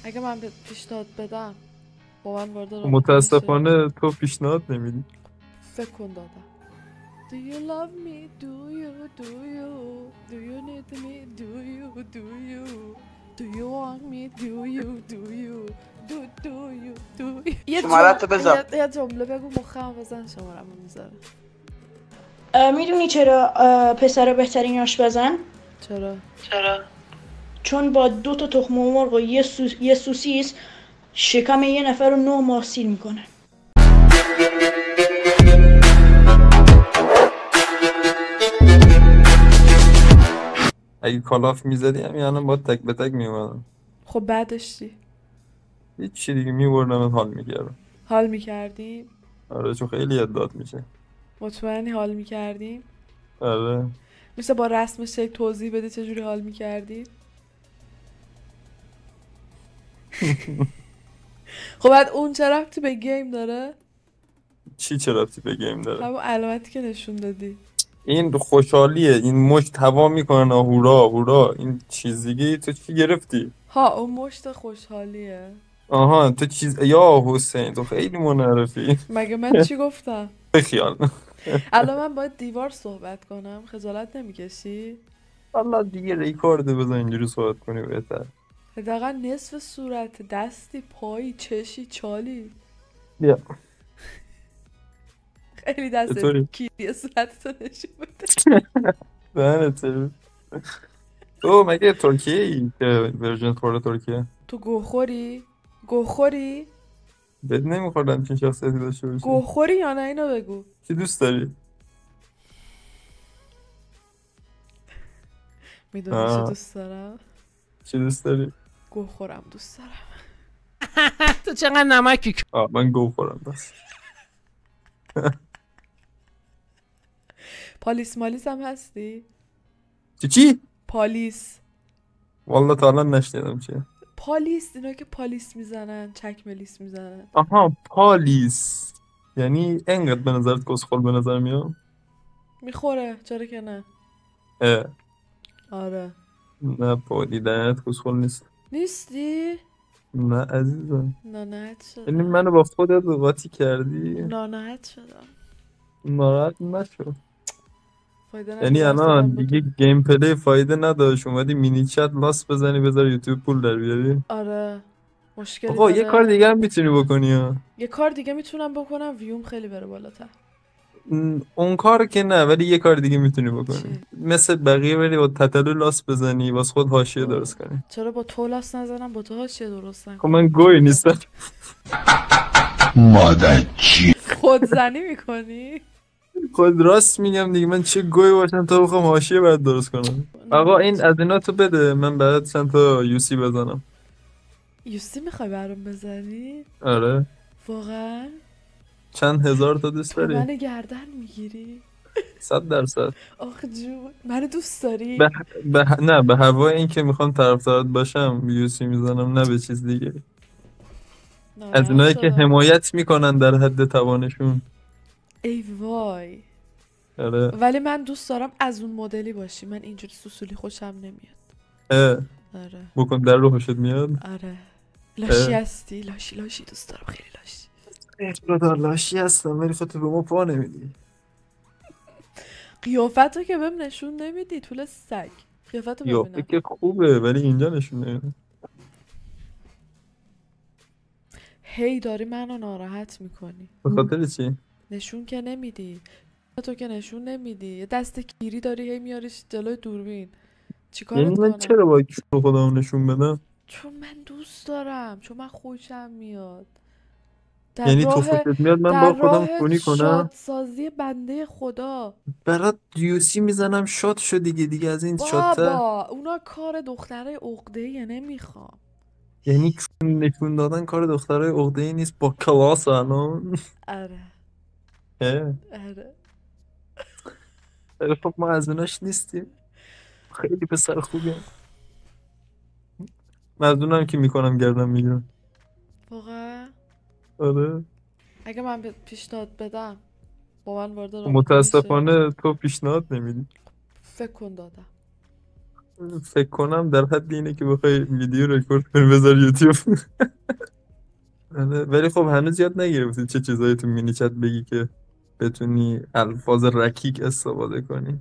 اگه من به پیشنهاد بدم با من وارد رابطه متاسفانه تو پیشنهاد نمیدی. فکر کن دادم. Do you love me? Do you? Do you? Do you need me? Do you? Do you? Do you want me? Do you? Do you? Do you? Do you? شماره‌تو بذار. یه جمله بگو مخم بزن شماره‌مو میذاره. میدونی چرا پسر بهترین آشپزن؟ چرا؟ چون با 2 تا تخم مرغ و یه سوسیس شکم یه نفر رو 9 ماه سیر میکنه. اگه کالاف میزدی همین الان با تک به تک میومدم. خب بعدش چی؟ هیچی دیگه میبردم حال میکردم. حال میکردیم؟ آره چون خیلی یاد میشه. مطمئنی حال میکردیم؟ آره میشه با رسمش یک توضیح بده چجوری حال میکردی؟ خب بعد اون چه ربطی به گیم داره؟ چی چه ربطی به گیم داره؟ همون علامتی که نشون دادی. این خوشحالیه، این مشت هوا میکنه هورا هورا، این چیز دیگه تو چی گرفتی؟ ها اون مشت خوشحالیه. آها تو چیز یا حسین تو خیلی منحرفی. مگه من چی گفتم؟ بخیال. الان من باید دیوار صحبت کنم، خجالت نمیکشی؟ والله دیگه ریکارد بزن اینجوری صحبت کنی بهتر. حداقل نصف صورت، دستی، پایی، چشی، چالی. بیا خیلی دست چطوری؟ کیریه صورتتو نشون بده. دهنت سرویس. تو مگه ترکیه ای که ورژن فور ترکیه؟ تو گوخوری؟ گوخوری؟ بد نمیخوردم چین شخصیتی داشته باشی. گوخوری یا نه اینو بگو. چی دوست داری؟ میدونی چی دوست دارم؟ چی دوست داری؟ گوخورم دوست دارم. تو چقدر نمکی من گو خورم بس. پالیس مالیس هم هستی؟ چی؟ پالیس. والله تا الان نشنیدم چیه. پالیس اینا که پالیس میزنن، چک ملیس میزنن. آها پالیس یعنی انقدر به نظرت کسخل به نظر میاد؟ میخوره چرا که نه. اه. آره. نه پالیدنت کسخل نیست. نیستی؟ نه عزیزم. ناراحت یعنی شدم. منو با خودت قاطی کردی. ناراحت شدم. ناراحت نشو. فایده یعنی نداره الان با دیگه تو. گیم پلی فایده نداشت، اومدی مینی چت لاس بزنی بذار یوتیوب پول در بیاری. آره مشکلی آقا داره. یه کار دیگه هم میتونی بکنی ها. یه کار دیگه میتونم بکنم ویوم خیلی بره بالاتر. اون کار که نه، ولی یه کار دیگه میتونی بکنی. چی؟ مثل بقیه ولی با تتلو لاس بزنی واس خود حاشیه درست کنی. چرا با تو لاس نزنم، با تو حاشیه درست نکنم؟ خب من گوی نیستم. مادر چی؟ خودزنی میکنی؟ خود راست میگم دیگه، من چه گوی باشم تا بخوام حاشیه برات درست کنم. آقا این از اینا تو بده من بعد چند تا یوسی بزنم. یوسی میخوای برام بزنی؟ آره واقعا؟ چند هزار تا دوست تو داری؟ منو گردن میگیری؟ 100%. آخ جون منو دوست داری؟ نه به هوای این که میخوام طرفدارت باشم یوسی میزنم، نه به چیز دیگه. از اینایی که حمایت میکنن در حد توانشون. ای وای. آره. ولی من دوست دارم از اون مدلی باشی، من اینجوری سوسولی خوشم نمیاد. آره. بکن در رو خوشت میاد. آره. لاشی هستی؟ لاشی دوست دارم، خیلی لاشی. خدا لاشی هستم ولی خودتو به ما پا نمیدی. قیافتو که بهم نشون نمیدی طول سگ. قیافتو ببینم. که خوبه ولی اینجا نشون نمیده. هی داری منو ناراحت میکنی. به خاطر چی؟ نشون که نمیدی. تو که نشون نمیدی. یه دست کیری داری هی میاریش جلوی دوربین. چیکارت یعنی کنم؟ من چرا باید رو خودم نشون بدم؟ چون من دوست دارم، چون من خوشم میاد. یعنی تو خوشت میاد من با خودم کونی کنم؟ شادسازی بنده خدا. برات یوسی میزنم شاد شو دیگه از این شاته. بابا اونا کار دختره عقده‌ایه نمیخوام. یعنی نشون دادن کار دخترای عقده‌ای نیست با کلاس الان. آره. آره خب ما از اوناش نیستیم. خیلی پسر خوبیم. مزدونم که میکنم گردم میگیرم. واقعا؟ آره. اگه من پیشنهاد بدم با من وارد رابطه متاسفانه تو پیشنهاد نمیدی. فکر کن دادم. فکر کنم در حد اینه که بخوای ویدیو رکورد کنی بذار یوتیوب. ولی خب هنوز یاد نگرفتی چه چیزایی تو مینی چت بگی که بتونی الفاظ رکیک استفاده کنی.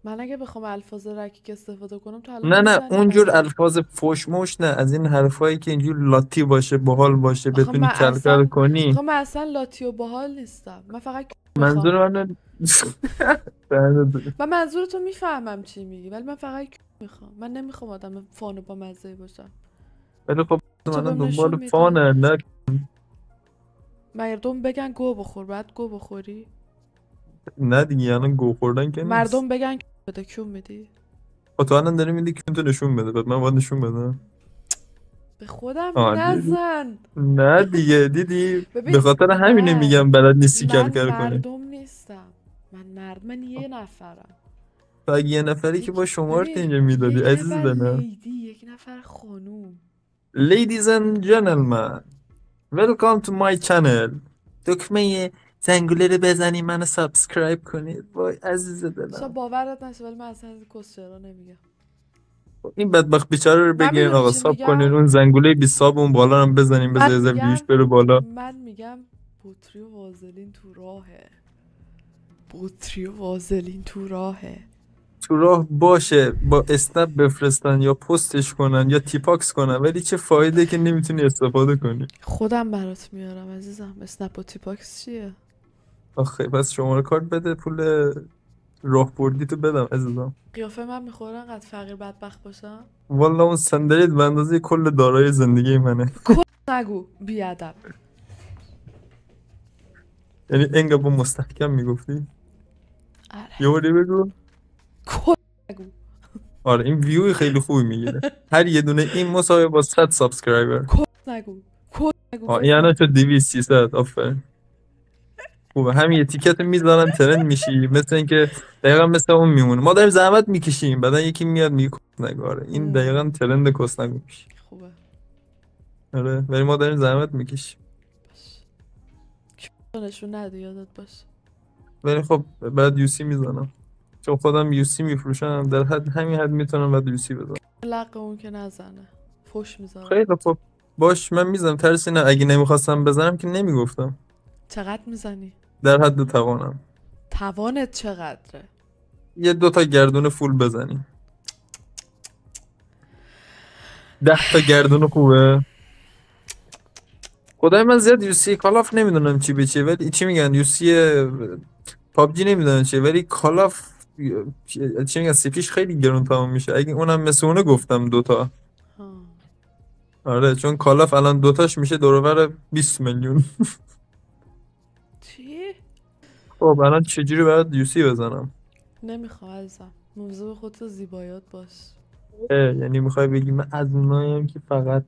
من اگه بخوام الفاظ رکیک استفاده کنم تو الان نه می‌زنی اونجور منو. الفاظ فوش موش نه، از این حرفایی که اینجور لاتی باشه باحال باشه آخه بتونی من کلکل اصلا کنی. آخه من اصلا لاتی و باحال نیستم. من فقط منظور میخوام. من منظور تو میفهمم چی میگی ولی من فقط میخوام. من نمیخوام آدم فان و با مزه باشم. ولی خب تو من بهم نشون دنبال میدی فانه نه. مردم بگن گو بخور بعد گو بخوری. نه دیگه الان گو خوردن که نیست. مردم بگن بده کیون میدی. خب تو الان داری میدی که تو نشون بده بعد من باید نشون بدم. به خودم دیدی؟ نزن. نه دیگه دیدی ببین به خاطر همینه نه. میگم بلد نیستی من کلکل کنی. مردم نیستم. من یه نفرم. تو اگه یه نفری که با شمارت ببین اینجا میدادی یک عزیز نفر دلم. لیدی یک نفر خانوم. Ladies and gentlemen, welcome to my channel. دکمه زنگوله رو بزنی منو سابسکرایب کنید. وای عزیز شاید دلم. باورت نشه ولی من اصلا از این کسچرا نمیگم. این بدبخت بیچاره رو من بگیرین میدونی آقا چی ساب کنین میگم. اون زنگوله 20 ساب اون بالا رو هم بزنین بذار یه ویوش بره بالا. من میگم بطری و وازلین تو راهه. بطری و وازلین تو راهه. تو راه باشه با اسنپ بفرستن یا پستش کنن یا تیپاکس کنن ولی چه فایده که نمیتونی استفاده کنی. خودم برات میارم عزیزم. اسنپ و تیپاکس چیه؟ آخه پس شماره کارت بده پول راهبردی تو بدم عزیزم. قیافه من میخوره انقدر فقیر بدبخت باشم. والا اون صندلیت به اندازه کل دارایی زندگی منه. نگو بیادب. یعنی انگا با مستحکم میگفتی؟ آره یه باری بگو. نگو. آره این ویوی خیلی خوبی میگیره. هر یه دونه این مساوی با 100 سابسکرایبر. نگو این الان شد 200 300 آفرین. خوبه همین یه تیکت میذارن ترند میشی مثل اینکه دقیقا مثل اون میمونه ما داریم زحمت میکشیم بعدا یکی میاد میگه کسنگاره این دقیقا ترند کسنگو میشه. خوبه. آره ولی ما داریم زحمت میکشیم. نشون نده یادت باشه. ولی خب بعد یوسی میزنم چون خودم یوسی میفروشم در حد همین حد میتونم بعد یوسی بزنم. لق اون که نزنه فوش میذارم. خیلی خب باش من میزنم ترسی نه اگه نمیخواستم بزنم که نمیگفتم. چقدر میزنی؟ در حد توانم. توانت چقدره؟ یه 2 تا گردون فول بزنی. 10 تا گردون خوبه. خدای من زیاد یوسی کالاف نمیدونم چی به چیه ولی چی میگن یوسی پابجی نمیدونم چیه ولی کالاف چی میگن سیپیش خیلی گرون تمام میشه اگه اونم مثل اونه گفتم 2 تا. آره چون کالاف الان 2 تاش میشه دورور 20 میلیون. چی؟ خب الان چجوری باید یوسی بزنم؟ نمیخوام عزیزم. موضوع خودتو زیبایات باش. یعنی میخوای بگی من از اوناییم که فقط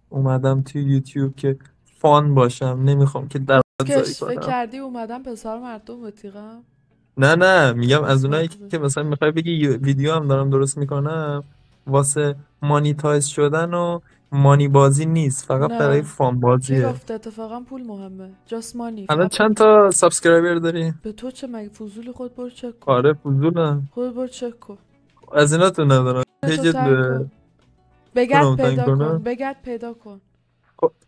اومدم توی یوتیوب که فان باشم نمیخوام که در فکر کردی اومدم پسر مردم بتیقم؟ نه میگم از اونایی که مثلا میخوای بگی ویدیو هم دارم درست میکنم واسه مانیتایز شدن و مانی بازی نیست فقط برای فان کی بازیه. گفته اتفاقا پول مهمه. جاست مانی. الان چند تا سابسکرایبر داری؟ به تو چه مگه فضولی خود برو چک کن. آره فضولم. خود برو چک کن. از اینا تو ندارم. پیجت بگرد پیدا کن. بگرد پیدا کن.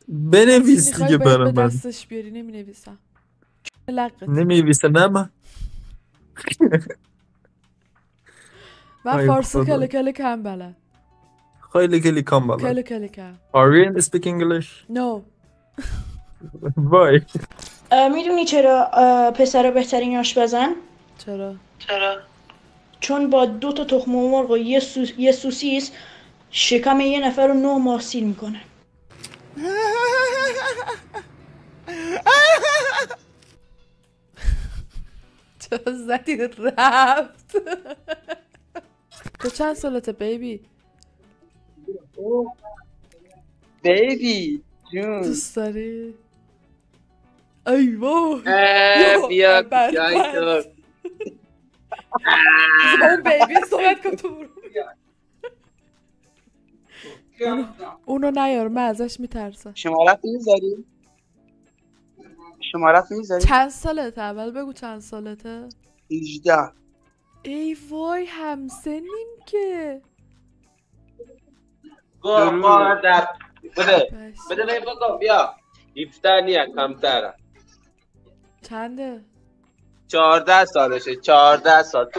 بنویس دیگه برام. به دستش بیاری نمی نویسم. نمی‌نویسه نه من فارسی کلی کلی کم بلد. خیلی کلی کم بلد. کلی کلی کم. Are you speak English? No. Why? میدونی چرا پسر بهترین آشپزن؟ چرا؟ چون با 2 تا تخم مرغ و یه سوسیس شکم یه نفر رو 9 ماه سیر میکنه. چرا زدی رفت؟ تو چند سالته بیبی؟ بیبی جون دوست داری؟ ایوه بیا جای تو اون بیبی صحبت کن تو برو. اونو نیار من ازش میترسم. شمارت میذاری؟ چند سالته؟ اول بگو چند سالته؟ 18 ای وای همسنیم که. در بده بس. بده بگو بیا 17 نیه کمتره چنده؟ 14 سالشه 14 سال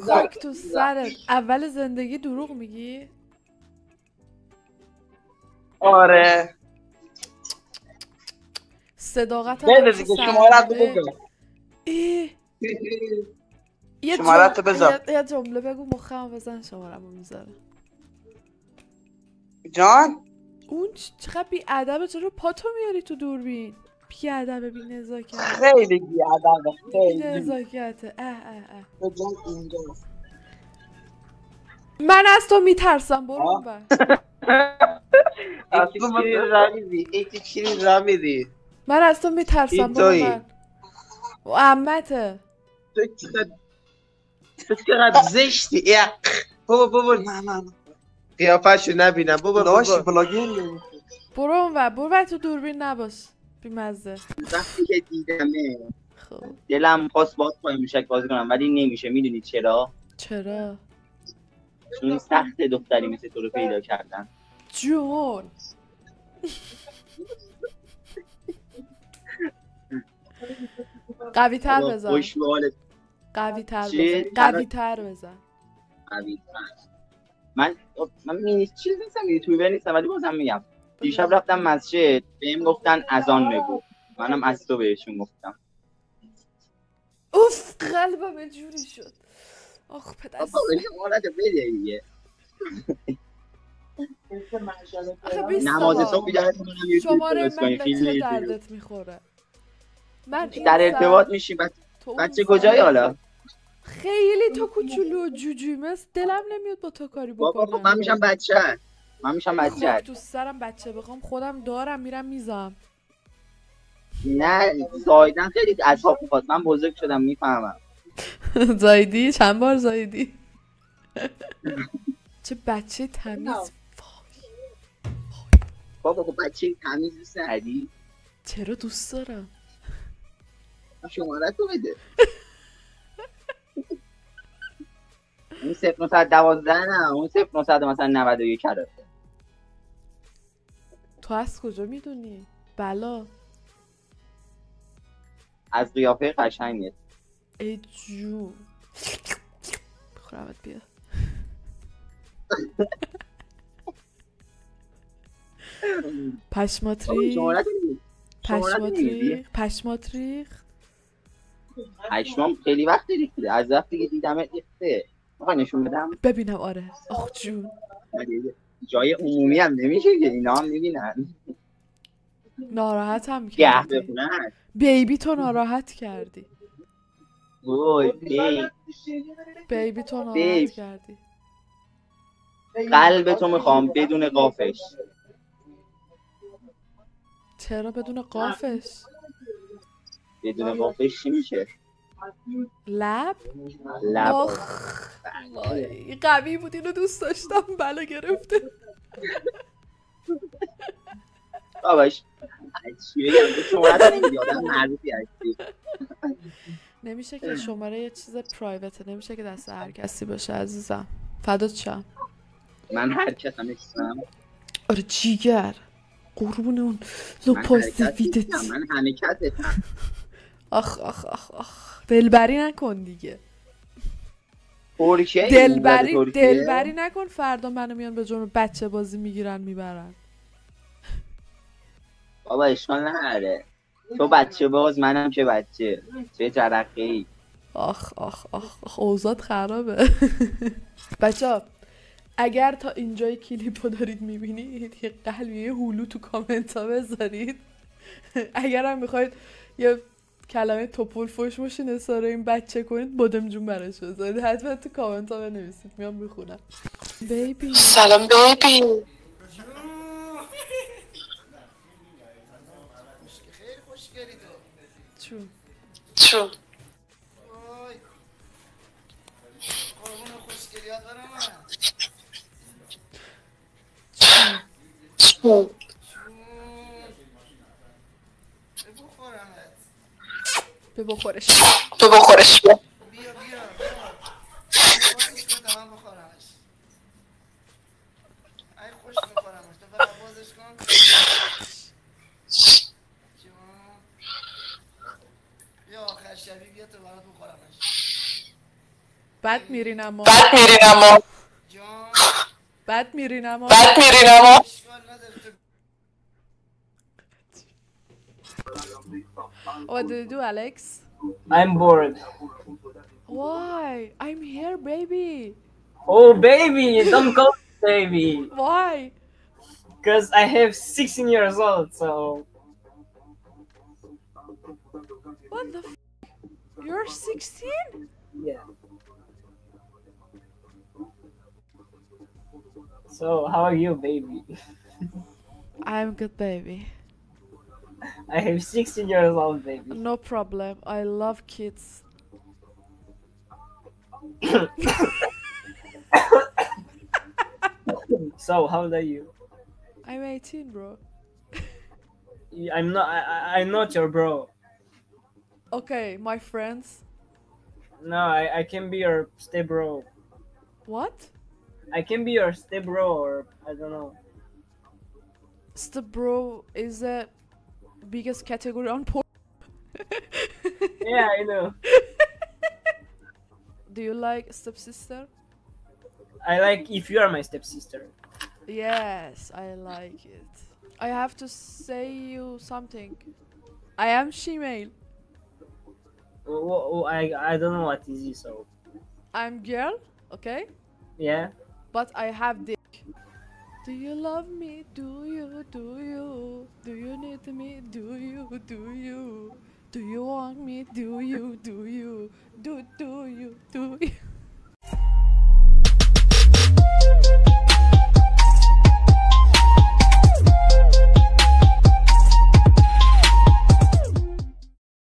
خاک تو سرت. اول زندگی دروغ میگی؟ آره صداقت بده دیگه شمارت رو بگو شمارت رو بذار یه جمله بگو مخم بزن شمارم رو میذاره. جان اون چقدر بی ادبه، چرا پاتو میاری تو دوربین؟ بی ادبه، بی نزاکت. خیلی بیادبه بی خیلی نزاکته. بجن اینجا من از تو میترسم، برو اون بر. ایتی چیری را میدی من از تو میترسم، این برو تویی. بر. و عمته. تو چقدر زشتی بابا نه قیافه‌شو نبینم بابا لاشی بلاگری برو اون بر، برو بر، تو دوربین نباش بی مزه. وقتی که دیدمه خب دلم خواست باهات پای موشک بازی کنم ولی نمیشه. میدونی چرا؟ چرا؟ چون سخت دختری مثل تو رو پیدا کردن. جون قوی تر بابا بزن، خوش به حالت. قوی تر چی؟ بزن، قوی تر بزن. قوی تر. من مینی چیز نیستم، یوتیوبر نیستم ولی بازم میگم. دیشب رفتم مسجد بهم گفتن اذان بگو. منم از تو بهشون گفتم. اوف قلبم یه جوری شد. آخ پدر بابا حالت بده دیگه. آخه 20 نماز تا صبح بیدارت کنم یوتیوب شماره درست من کنی به فیلم چه یوتیوب. دردت میخوره؟ من این در ارتباط سر- میشی تو اون بچه سر- کجایی حالا؟ خیلی تو کوچولو و جوجوی مثل دلم نمیاد با تو کاری بابا خب بکنم. من میشم بچه. من میشم بچه. خاک تو سرم بچه بخوام خودم دارم میرم میزم. نه زایدن خیلی اصحاب میخواد. من بزرگ شدم میفهمم. زایدی؟ چند بار زایدی؟ چه بچه تمیز. بابا خب بچه تمیز دوست نداری؟ چرا دوست دارم؟ شماره تو بده. اون 0912 نه اون 0900 مثلا 91 کرده. تو از کجا میدونی؟ بلا از قیافه قشنگت. ای جون بخورمت بیا. پشمات ریخت. پشمات ریخت. پشمام خیلی وقت ریخته. از وقتی که دیدمت ریخته. میخوای نشون بدم؟ ببینم. آره آخ جون. جای عمومی هم نمیشه که اینا هم میبینن. ناراحتم گه کردی. بخونن. بیبی تو ناراحت کردی. وای بیبی تو ناراحت کردی. قلب تو میخوام بدون قافش. چرا بدون قافش؟ بدون قافش چی میشه؟ لب؟ لب. آخ وای قوی بود، اینو دوست داشتم. بلا گرفته. باباش چی بگم؟ شماره نمیدی آدم معروفی هستی. نمیشه که شماره یه چیز پرایوته، نمیشه که دست هر کسی باشه عزیزم. فدات شم. من هر کس هم نیستم. آره جیگر قربون اون لپای سفیدت. من همه کسستم. آخ آخ آخ آخ دلبری نکن دیگه. ترکیه دلبری نکن. فردا منو میان به جرم بچه بازی میگیرن میبرن. بابا اشکال نداره. تو بچه باز منم که بچه. چه جرقه ای. آخ آخ آخ اوضاعت خرابه. بچه اگر تا اینجای کلیپو دارید میبینید یه قلبی یه هلو تو کامنت ها بذارید. اگر هم میخواید یه کلمه توپول فوش ماشین اصاره این بچه کنید بادم جون براش بذارید. حتما تو کامنت ها بنویسید میام بخونم. بیبی سلام بیبی. خیلی خوشگلی تو. چون قربون خوشگلیات برم من. چون بخورمت. به بخورش. تو بخورش بیا. بیا بد میرین اما جان بد میرین اما اشکال نداره تو What do you do, Alex? I'm bored. Why? I'm here, baby. Oh, baby, don't call me baby. Why? Because I have 16 years old, so... What the f? You're 16? Yeah. So, how are you, baby? I'm good, baby. I have 16 years old, baby. No problem. I love kids. So, how old are you? I'm 18, bro. I'm not. I'm not your bro. Okay, my friends. No, I can be your step bro. What? I can be your step bro, or I don't know. Step bro is the biggest category on porn. Yeah, I know. Do you like stepsister? I like if you are my stepsister. Yes, I like it. I have to say you something. I am female. I don't know what is it, so I'm girl, okay? yeah. But I have dick. Do you love me? Do you? Do you? Do you need me? Do you? Do you? Do you want me? Do you? Do you? Do you? Do you?